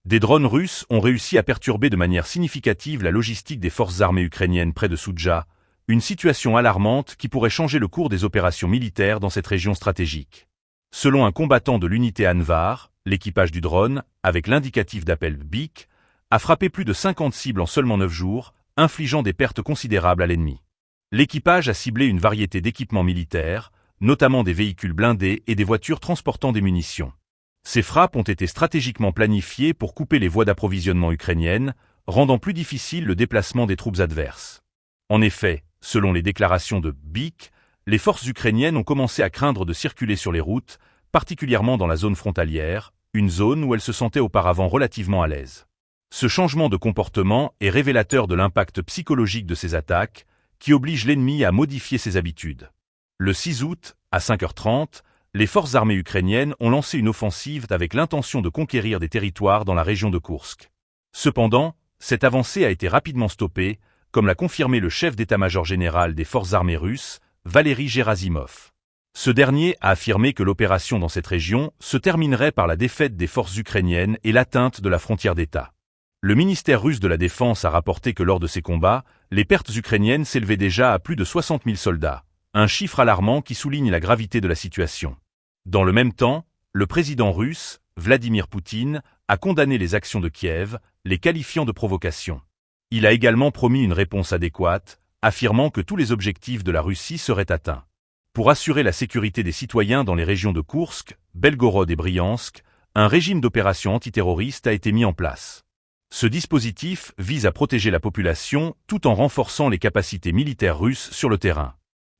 Des drones russes ont réussi à perturber de manière significative la logistique des forces armées ukrainiennes près de Soudja, une situation alarmante qui pourrait changer le cours des opérations militaires dans cette région stratégique. Selon un combattant de l'unité Anvar, l'équipage du drone, avec l'indicatif d'appel BIC, a frappé plus de 50 cibles en seulement 9 jours, infligeant des pertes considérables à l'ennemi. L'équipage a ciblé une variété d'équipements militaires, notamment des véhicules blindés et des voitures transportant des munitions. Ces frappes ont été stratégiquement planifiées pour couper les voies d'approvisionnement ukrainiennes, rendant plus difficile le déplacement des troupes adverses. En effet, selon les déclarations de BIC, les forces ukrainiennes ont commencé à craindre de circuler sur les routes, particulièrement dans la zone frontalière, une zone où elles se sentaient auparavant relativement à l'aise. Ce changement de comportement est révélateur de l'impact psychologique de ces attaques, qui oblige l'ennemi à modifier ses habitudes. Le 6 août, à 5h30, les forces armées ukrainiennes ont lancé une offensive avec l'intention de conquérir des territoires dans la région de Koursk. Cependant, cette avancée a été rapidement stoppée, comme l'a confirmé le chef d'état-major général des forces armées russes, Valery Gerasimov. Ce dernier a affirmé que l'opération dans cette région se terminerait par la défaite des forces ukrainiennes et l'atteinte de la frontière d'État. Le ministère russe de la Défense a rapporté que lors de ces combats, les pertes ukrainiennes s'élevaient déjà à plus de 60 000 soldats, un chiffre alarmant qui souligne la gravité de la situation. Dans le même temps, le président russe, Vladimir Poutine, a condamné les actions de Kiev, les qualifiant de provocation. Il a également promis une réponse adéquate, affirmant que tous les objectifs de la Russie seraient atteints. Pour assurer la sécurité des citoyens dans les régions de Koursk, Belgorod et Bryansk, un régime d'opération antiterroriste a été mis en place. Ce dispositif vise à protéger la population tout en renforçant les capacités militaires russes sur le terrain.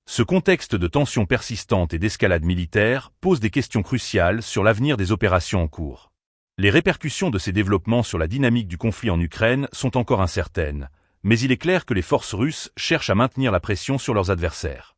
Ce contexte de tensions persistantes et d'escalade militaire pose des questions cruciales sur l'avenir des opérations en cours. Les répercussions de ces développements sur la dynamique du conflit en Ukraine sont encore incertaines, mais il est clair que les forces russes cherchent à maintenir la pression sur leurs adversaires.